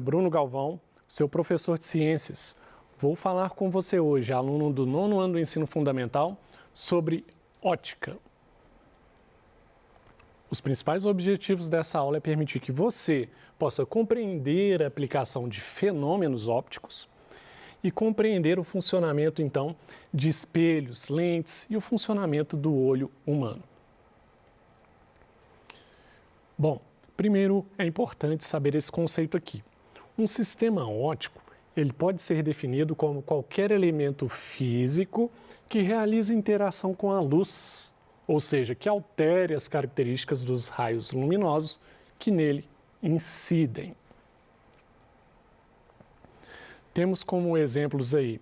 Bruno Galvão, seu professor de ciências. Vou falar com você hoje, aluno do 9º ano do ensino fundamental, sobre ótica. Os principais objetivos dessa aula é permitir que você possa compreender a aplicação de fenômenos ópticos e compreender o funcionamento, então, de espelhos, lentes e o funcionamento do olho humano. Bom, primeiro é importante saber esse conceito aqui. Um sistema óptico, ele pode ser definido como qualquer elemento físico que realize interação com a luz, ou seja, que altere as características dos raios luminosos que nele incidem. Temos como exemplos aí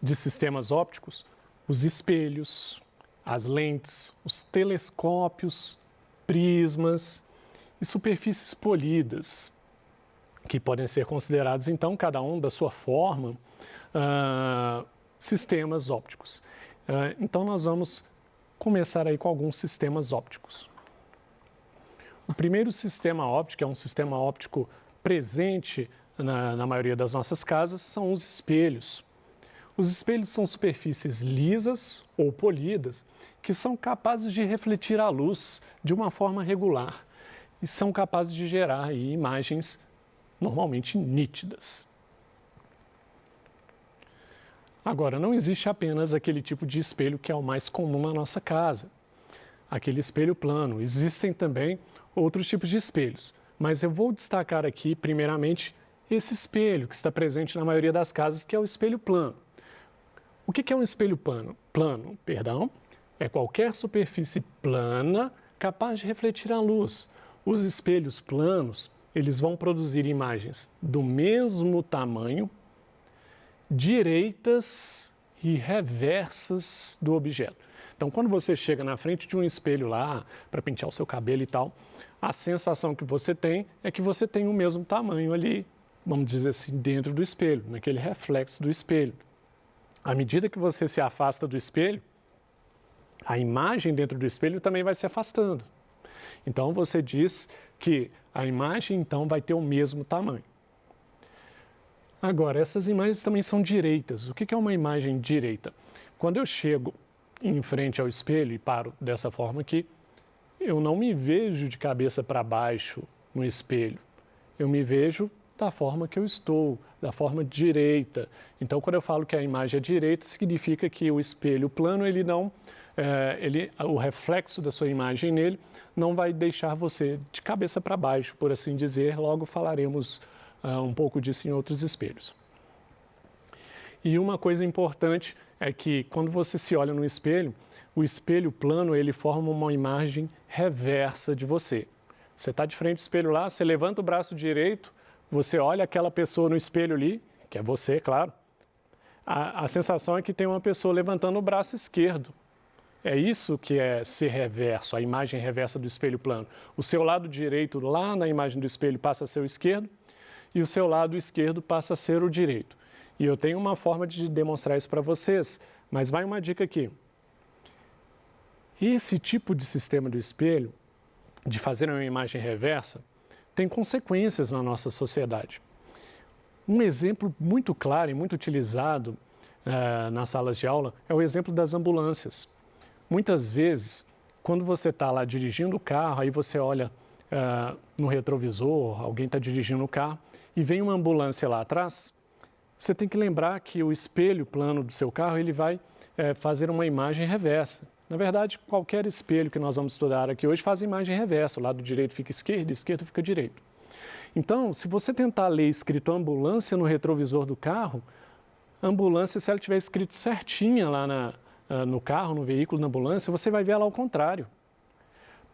de sistemas ópticos os espelhos, as lentes, os telescópios, prismas e superfícies polidas, que podem ser considerados, então, cada um da sua forma, sistemas ópticos. Então, nós vamos começar aí com alguns sistemas ópticos. O primeiro sistema óptico, é um sistema óptico presente na maioria das nossas casas, são os espelhos. Os espelhos são superfícies lisas ou polidas que são capazes de refletir a luz de uma forma regular e são capazes de gerar aí imagens normalmente nítidas. Agora, não existe apenas aquele tipo de espelho que é o mais comum na nossa casa, aquele espelho plano. Existem também outros tipos de espelhos, mas eu vou destacar aqui, primeiramente, esse espelho que está presente na maioria das casas, que é o espelho plano. O que é um espelho plano? É qualquer superfície plana capaz de refletir a luz. Os espelhos planos, eles vão produzir imagens do mesmo tamanho, direitas e reversas do objeto. Então, quando você chega na frente de um espelho lá, para pentear o seu cabelo e tal, a sensação que você tem é que você tem o mesmo tamanho ali, vamos dizer assim, dentro do espelho, naquele reflexo do espelho. À medida que você se afasta do espelho, a imagem dentro do espelho também vai se afastando. Então, você diz que a imagem, então, vai ter o mesmo tamanho. Agora, essas imagens também são direitas. O que é uma imagem direita? Quando eu chego em frente ao espelho e paro dessa forma aqui, eu não me vejo de cabeça para baixo no espelho. Eu me vejo da forma que eu estou, da forma direita. Então, quando eu falo que a imagem é direita, significa que o espelho plano, o reflexo da sua imagem nele não vai deixar você de cabeça para baixo, por assim dizer. Logo falaremos um pouco disso em outros espelhos. E uma coisa importante é que quando você se olha no espelho, o espelho plano, ele forma uma imagem reversa de você. Você está de frente ao espelho lá, você levanta o braço direito, você olha aquela pessoa no espelho ali, que é você, claro, a sensação é que tem uma pessoa levantando o braço esquerdo. É isso que é ser reverso, a imagem reversa do espelho plano. O seu lado direito lá na imagem do espelho passa a ser o esquerdo e o seu lado esquerdo passa a ser o direito. E eu tenho uma forma de demonstrar isso para vocês, mas vai uma dica aqui. Esse tipo de sistema do espelho, de fazer uma imagem reversa, tem consequências na nossa sociedade. Um exemplo muito claro e muito utilizado nas salas de aula é o exemplo das ambulâncias. Muitas vezes, quando você está lá dirigindo o carro, aí você olha no retrovisor, alguém está dirigindo o carro e vem uma ambulância lá atrás, você tem que lembrar que o espelho plano do seu carro ele vai fazer uma imagem reversa. Na verdade, qualquer espelho que nós vamos estudar aqui hoje faz imagem reversa. O lado direito fica esquerdo, esquerdo fica direito. Então, se você tentar ler escrito ambulância no retrovisor do carro, a ambulância, se ela tiver escrito certinha lá no carro, no veículo, na ambulância, você vai ver ela ao contrário.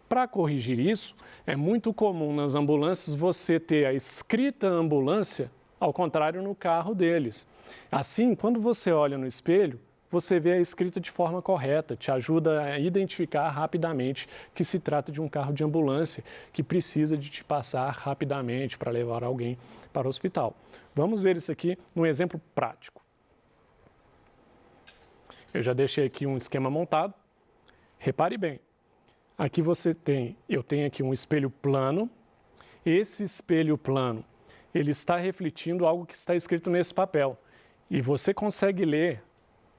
Para corrigir isso, é muito comum nas ambulâncias você ter a escrita ambulância ao contrário no carro deles. Assim, quando você olha no espelho, você vê a escrita de forma correta, te ajuda a identificar rapidamente que se trata de um carro de ambulância que precisa de te passar rapidamente para levar alguém para o hospital. Vamos ver isso aqui num exemplo prático. Eu já deixei aqui um esquema montado. Repare bem, aqui eu tenho aqui um espelho plano. Esse espelho plano, ele está refletindo algo que está escrito nesse papel. E você consegue ler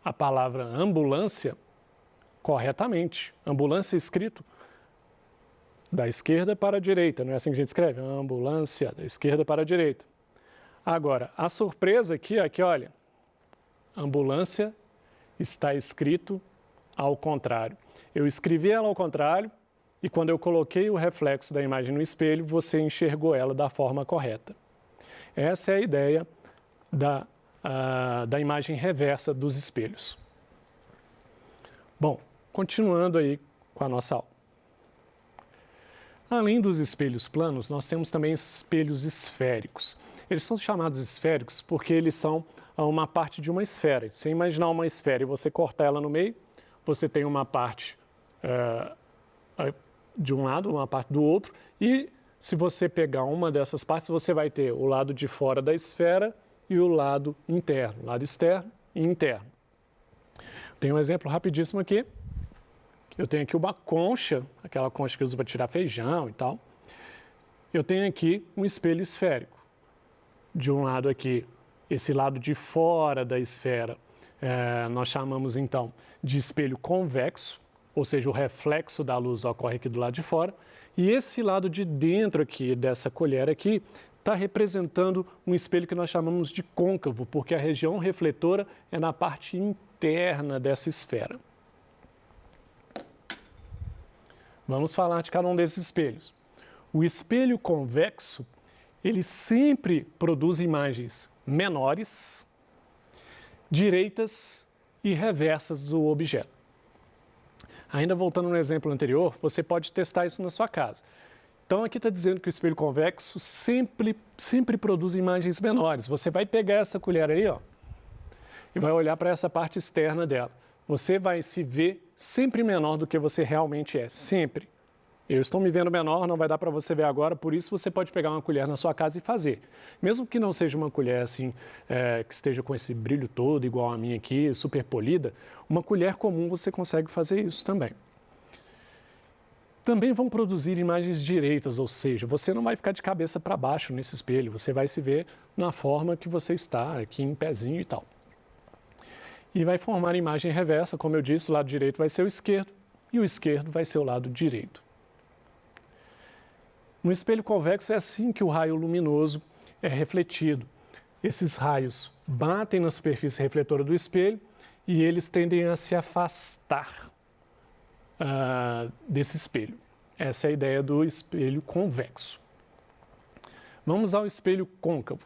a palavra ambulância corretamente. Ambulância escrito da esquerda para a direita, não é assim que a gente escreve? Ambulância, da esquerda para a direita. Agora, a surpresa aqui é que, olha, ambulância está escrito ao contrário. Eu escrevi ela ao contrário e quando eu coloquei o reflexo da imagem no espelho, você enxergou ela da forma correta. Essa é a ideia da imagem reversa dos espelhos. Bom, continuando aí com a nossa aula. Além dos espelhos planos, nós temos também espelhos esféricos. Eles são chamados esféricos porque eles são uma parte de uma esfera. Se você imaginar uma esfera e você cortar ela no meio, você tem uma parte de um lado, uma parte do outro, e se você pegar uma dessas partes, você vai ter o lado de fora da esfera e o lado interno, lado externo e interno. Tem um exemplo rapidíssimo aqui. Eu tenho aqui uma concha, aquela concha que eu uso para tirar feijão e tal. Eu tenho aqui um espelho esférico. De um lado aqui, esse lado de fora da esfera, nós chamamos então de espelho convexo, ou seja, o reflexo da luz ocorre aqui do lado de fora. E esse lado de dentro aqui, dessa colher aqui, está representando um espelho que nós chamamos de côncavo, porque a região refletora é na parte interna dessa esfera. Vamos falar de cada um desses espelhos. O espelho convexo, ele sempre produz imagens menores, direitas e reversas do objeto. Ainda voltando no exemplo anterior, você pode testar isso na sua casa. Então aqui está dizendo que o espelho convexo sempre produz imagens menores. Você vai pegar essa colher aí, ó, e vai olhar para essa parte externa dela. Você vai se ver sempre menor do que você realmente é, sempre. Eu estou me vendo menor, não vai dar para você ver agora, por isso você pode pegar uma colher na sua casa e fazer. Mesmo que não seja uma colher assim, que esteja com esse brilho todo, igual a minha aqui, super polida, uma colher comum você consegue fazer isso também. Também vão produzir imagens direitas, ou seja, você não vai ficar de cabeça para baixo nesse espelho, você vai se ver na forma que você está, aqui em pezinho e tal. E vai formar imagem reversa, como eu disse, o lado direito vai ser o esquerdo e o esquerdo vai ser o lado direito. No espelho convexo é assim que o raio luminoso é refletido. Esses raios batem na superfície refletora do espelho e eles tendem a se afastar desse espelho. Essa é a ideia do espelho convexo. Vamos ao espelho côncavo.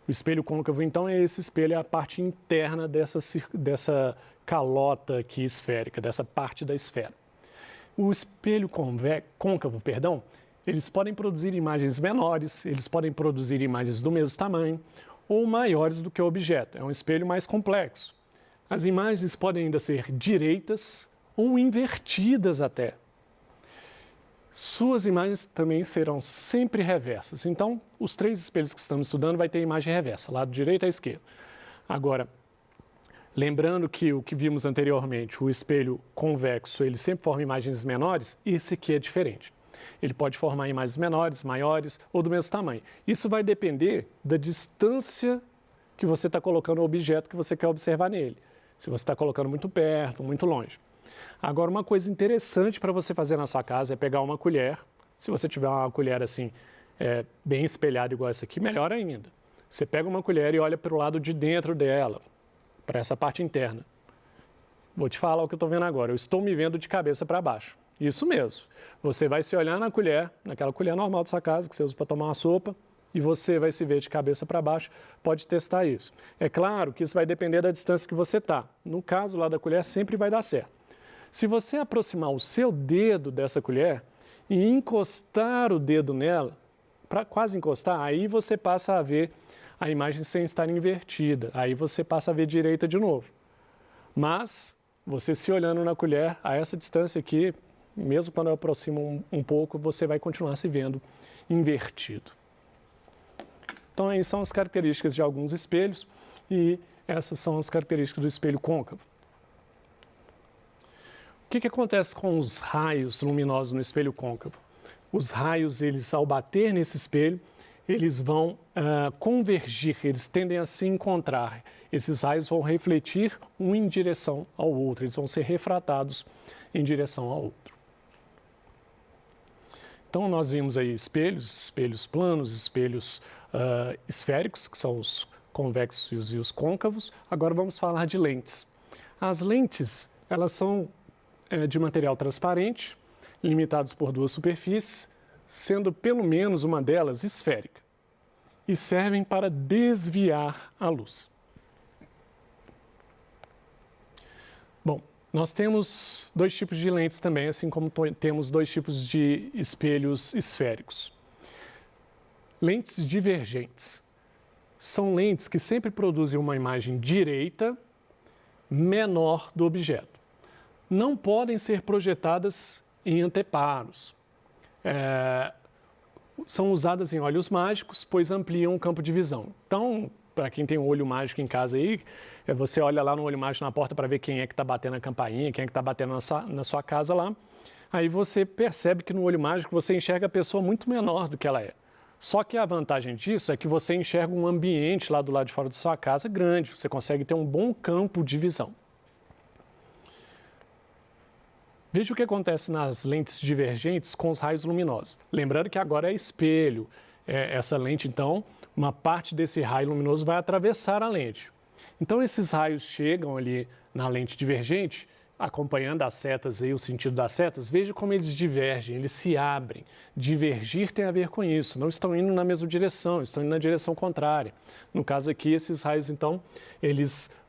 O espelho côncavo, então, é esse espelho, é a parte interna dessa calota aqui esférica, dessa parte da esfera. O espelho côncavo, eles podem produzir imagens menores, eles podem produzir imagens do mesmo tamanho ou maiores do que o objeto. É um espelho mais complexo. As imagens podem ainda ser direitas ou invertidas até. Suas imagens também serão sempre reversas. Então, os três espelhos que estamos estudando vai ter imagem reversa, lado direito e esquerdo. Agora, lembrando que o que vimos anteriormente, o espelho convexo, ele sempre forma imagens menores, esse aqui é diferente. Ele pode formar imagens menores, maiores ou do mesmo tamanho. Isso vai depender da distância que você está colocando o objeto que você quer observar nele. Se você está colocando muito perto, muito longe. Agora, uma coisa interessante para você fazer na sua casa é pegar uma colher. Se você tiver uma colher assim, bem espelhada igual essa aqui, melhor ainda. Você pega uma colher e olha para o lado de dentro dela, para essa parte interna. Vou te falar o que eu estou vendo agora. Eu estou me vendo de cabeça para baixo. Isso mesmo. Você vai se olhar na colher, naquela colher normal da sua casa, que você usa para tomar uma sopa, e você vai se ver de cabeça para baixo. Pode testar isso. É claro que isso vai depender da distância que você está. No caso lá da colher, sempre vai dar certo. Se você aproximar o seu dedo dessa colher e encostar o dedo nela, para quase encostar, aí você passa a ver a imagem sem estar invertida. Aí você passa a ver direita de novo. Mas você se olhando na colher, a essa distância aqui, mesmo quando eu aproximo um pouco, você vai continuar se vendo invertido. Então, aí são as características de alguns espelhos e essas são as características do espelho côncavo. O que acontece com os raios luminosos no espelho côncavo? Os raios, eles ao bater nesse espelho, eles vão convergir, eles tendem a se encontrar. Esses raios vão refletir um em direção ao outro, eles vão ser refratados em direção ao outro. Então, nós vimos aí espelhos planos, espelhos esféricos, que são os convexos e os côncavos. Agora vamos falar de lentes. As lentes, elas são de material transparente, limitadas por duas superfícies, sendo pelo menos uma delas esférica, e servem para desviar a luz. Bom, nós temos dois tipos de lentes também, assim como temos dois tipos de espelhos esféricos. Lentes divergentes. São lentes que sempre produzem uma imagem direita menor do objeto. Não podem ser projetadas em anteparos. São usadas em olhos mágicos, pois ampliam o campo de visão. Então, para quem tem um olho mágico em casa aí, você olha lá no olho mágico na porta para ver quem é que está batendo a campainha, quem é que está batendo na sua casa lá. Aí você percebe que no olho mágico você enxerga a pessoa muito menor do que ela é. Só que a vantagem disso é que você enxerga um ambiente lá do lado de fora da sua casa grande, você consegue ter um bom campo de visão. Veja o que acontece nas lentes divergentes com os raios luminosos. Lembrando que agora é espelho. Essa lente, então, uma parte desse raio luminoso vai atravessar a lente. Então, esses raios chegam ali na lente divergente, acompanhando as setas e o sentido das setas. Veja como eles divergem, eles se abrem. Divergir tem a ver com isso. Não estão indo na mesma direção, estão indo na direção contrária. No caso aqui, esses raios, então,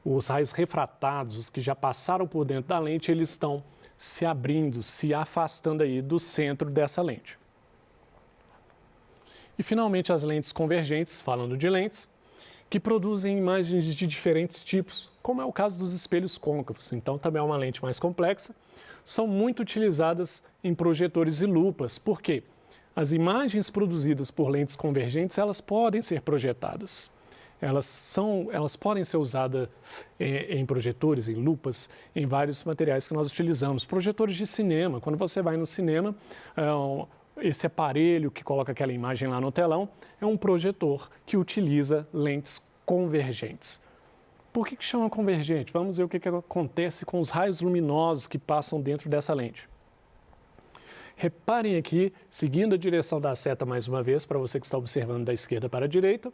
os raios refratados, os que já passaram por dentro da lente, eles estão se abrindo, se afastando aí do centro dessa lente. E finalmente as lentes convergentes, falando de lentes, que produzem imagens de diferentes tipos, como é o caso dos espelhos côncavos. Então também é uma lente mais complexa, são muito utilizadas em projetores e lupas. Por quê? As imagens produzidas por lentes convergentes, elas podem ser projetadas. Elas podem ser usadas em projetores, em lupas, em vários materiais que nós utilizamos. Projetores de cinema, quando você vai no cinema, esse aparelho que coloca aquela imagem lá no telão é um projetor que utiliza lentes convergentes. Por que chama convergente? Vamos ver o que acontece com os raios luminosos que passam dentro dessa lente. Reparem aqui, seguindo a direção da seta mais uma vez, para você que está observando da esquerda para a direita,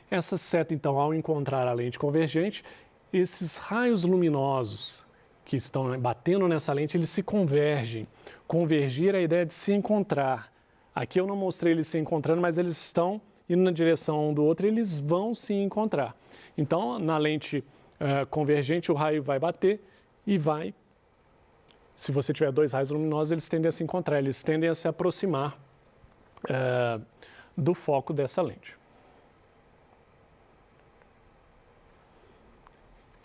essa seta, então, ao encontrar a lente convergente, esses raios luminosos que estão batendo nessa lente, eles se convergem. Convergir é a ideia de se encontrar. Aqui eu não mostrei eles se encontrando, mas eles estão indo na direção um do outro e eles vão se encontrar. Então, na lente convergente, o raio vai bater e vai... Se você tiver dois raios luminosos, eles tendem a se encontrar, eles tendem a se aproximar do foco dessa lente.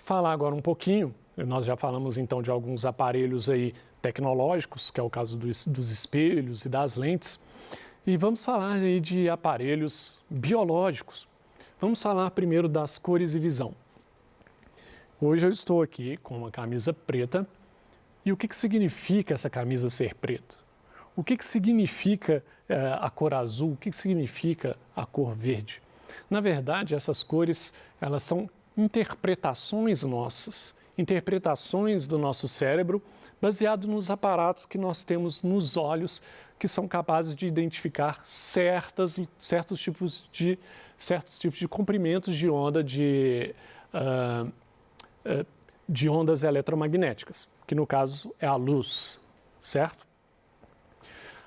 Falar agora um pouquinho, nós já falamos então de alguns aparelhos aí tecnológicos, que é o caso dos espelhos e das lentes, e vamos falar aí de aparelhos biológicos. Vamos falar primeiro das cores e visão. Hoje eu estou aqui com uma camisa preta, e o que significa essa camisa ser preta? O que significa a cor azul? O que significa a cor verde? Na verdade, essas cores, elas são interpretações nossas, interpretações do nosso cérebro, baseado nos aparatos que nós temos nos olhos, que são capazes de identificar certos tipos de comprimentos de onda de ondas eletromagnéticas, que no caso é a luz, certo?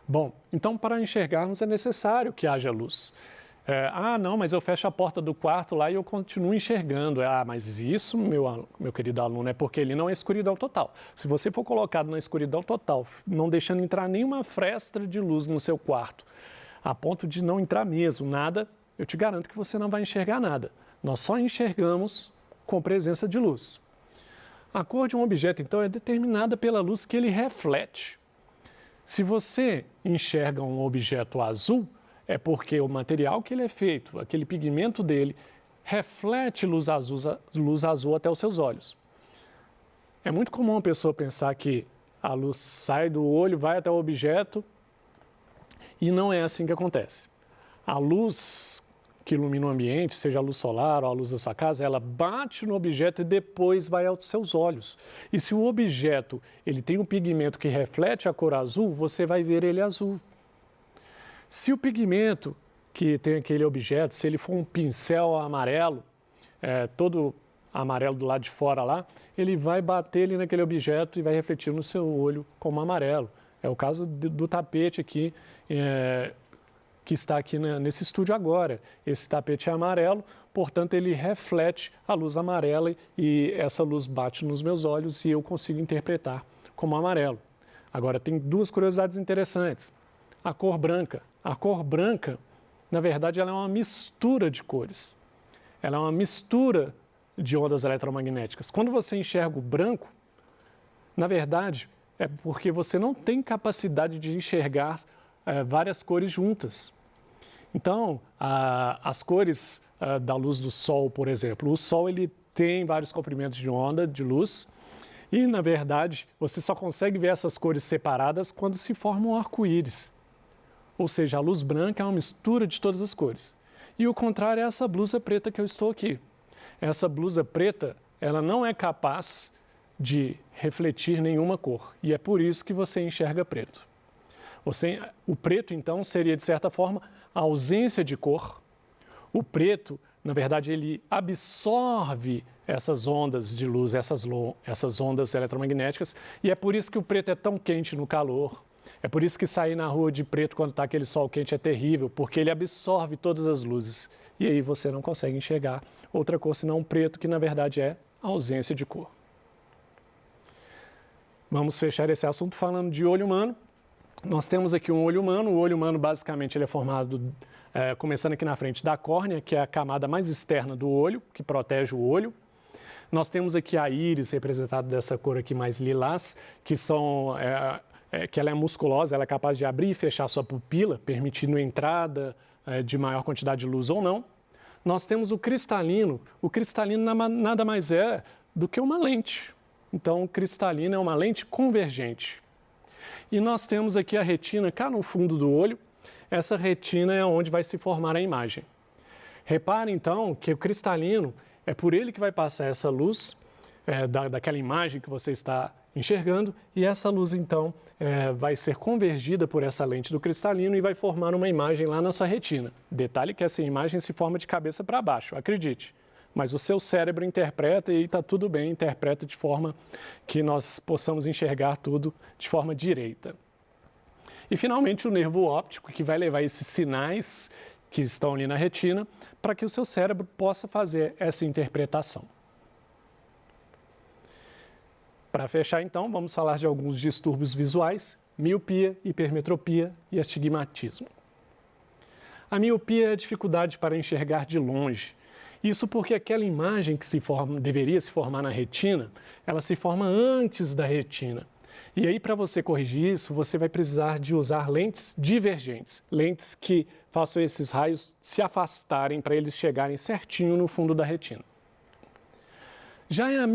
Bom, então para enxergarmos é necessário que haja luz. Não, mas eu fecho a porta do quarto lá e eu continuo enxergando. Mas isso, meu querido aluno, é porque ele não é escuridão total. Se você for colocado na escuridão total, não deixando entrar nenhuma fresta de luz no seu quarto, a ponto de não entrar mesmo nada, eu te garanto que você não vai enxergar nada. Nós só enxergamos com presença de luz. A cor de um objeto, então, é determinada pela luz que ele reflete. Se você enxerga um objeto azul, é porque o material que ele é feito, aquele pigmento dele, reflete luz azul até os seus olhos. É muito comum a pessoa pensar que a luz sai do olho, vai até o objeto, e não é assim que acontece. A luz que ilumina o ambiente, seja a luz solar ou a luz da sua casa, ela bate no objeto e depois vai aos seus olhos. E se o objeto ele tem um pigmento que reflete a cor azul, você vai ver ele azul. Se o pigmento que tem aquele objeto, se ele for um pincel amarelo, todo amarelo do lado de fora lá, ele vai bater ali naquele objeto e vai refletir no seu olho como amarelo. É o caso do tapete aqui, que está aqui nesse estúdio agora. Esse tapete é amarelo, portanto ele reflete a luz amarela e essa luz bate nos meus olhos e eu consigo interpretar como amarelo. Agora tem duas curiosidades interessantes. A cor branca. A cor branca, na verdade, ela é uma mistura de cores. Ela é uma mistura de ondas eletromagnéticas. Quando você enxerga o branco, na verdade, é porque você não tem capacidade de enxergar várias cores juntas. Então, as cores da luz do Sol, por exemplo, o Sol ele tem vários comprimentos de onda de luz e, na verdade, você só consegue ver essas cores separadas quando se forma um arco-íris. Ou seja, a luz branca é uma mistura de todas as cores. E o contrário é essa blusa preta que eu estou aqui. Essa blusa preta, ela não é capaz de refletir nenhuma cor e é por isso que você enxerga preto. O preto, então, seria, de certa forma, a ausência de cor. O preto, na verdade, ele absorve essas ondas de luz, essas ondas eletromagnéticas, e é por isso que o preto é tão quente no calor. É por isso que sair na rua de preto quando está aquele sol quente é terrível, porque ele absorve todas as luzes. E aí você não consegue enxergar outra cor senão o preto, que na verdade é a ausência de cor. Vamos fechar esse assunto falando de olho humano. Nós temos aqui um olho humano. O olho humano, basicamente, ele é formado, começando aqui na frente, da córnea, que é a camada mais externa do olho, que protege o olho. Nós temos aqui a íris, representada dessa cor aqui mais lilás, que ela é musculosa, ela é capaz de abrir e fechar sua pupila, permitindo a entrada de maior quantidade de luz ou não. Nós temos o cristalino. O cristalino nada mais é do que uma lente. Então, o cristalino é uma lente convergente. E nós temos aqui a retina cá no fundo do olho. Essa retina é onde vai se formar a imagem. Repare, então, que o cristalino é por ele que vai passar essa luz daquela imagem que você está enxergando, e essa luz, então, vai ser convergida por essa lente do cristalino e vai formar uma imagem lá na sua retina. Detalhe que essa imagem se forma de cabeça para baixo, acredite. Mas o seu cérebro interpreta e está tudo bem, interpreta de forma que nós possamos enxergar tudo de forma direita. E, finalmente, o nervo óptico, que vai levar esses sinais que estão ali na retina para que o seu cérebro possa fazer essa interpretação. Para fechar, então, vamos falar de alguns distúrbios visuais: miopia, hipermetropia e astigmatismo. A miopia é a dificuldade para enxergar de longe. Isso porque aquela imagem que deveria se formar na retina, ela se forma antes da retina. E aí, para você corrigir isso, você vai precisar de usar lentes divergentes, lentes que façam esses raios se afastarem para eles chegarem certinho no fundo da retina. Já a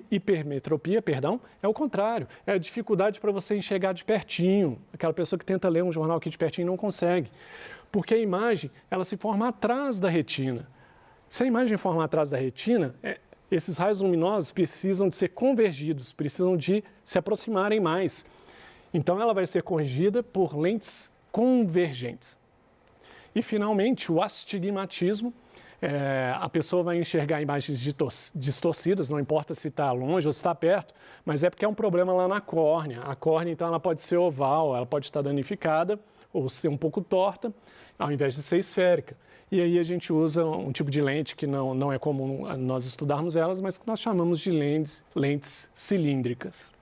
hipermetropia, é o contrário, é a dificuldade para você enxergar de pertinho. Aquela pessoa que tenta ler um jornal aqui de pertinho não consegue, porque a imagem ela se forma atrás da retina. Se a imagem forma atrás da retina, esses raios luminosos precisam de ser convergidos, precisam de se aproximarem mais. Então ela vai ser corrigida por lentes convergentes. E finalmente o astigmatismo. A pessoa vai enxergar imagens distorcidas, não importa se está longe ou se está perto, mas é porque é um problema lá na córnea. A córnea, então, ela pode ser oval, ela pode estar danificada ou ser um pouco torta, ao invés de ser esférica. E aí a gente usa um tipo de lente que não é comum nós estudarmos elas, mas que nós chamamos de lentes cilíndricas.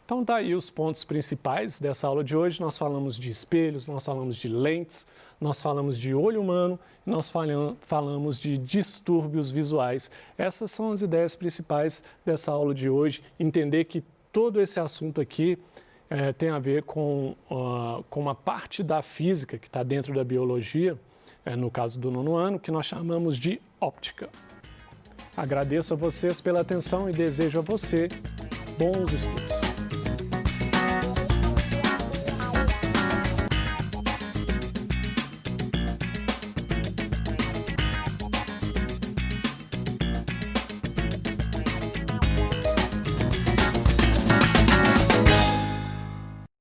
Então, tá aí os pontos principais dessa aula de hoje. Nós falamos de espelhos, nós falamos de lentes, nós falamos de olho humano, nós falamos de distúrbios visuais. Essas são as ideias principais dessa aula de hoje. Entender que todo esse assunto aqui tem a ver com uma parte da física que está dentro da biologia, no caso do 9º ano, que nós chamamos de óptica. Agradeço a vocês pela atenção e desejo a você bons estudos.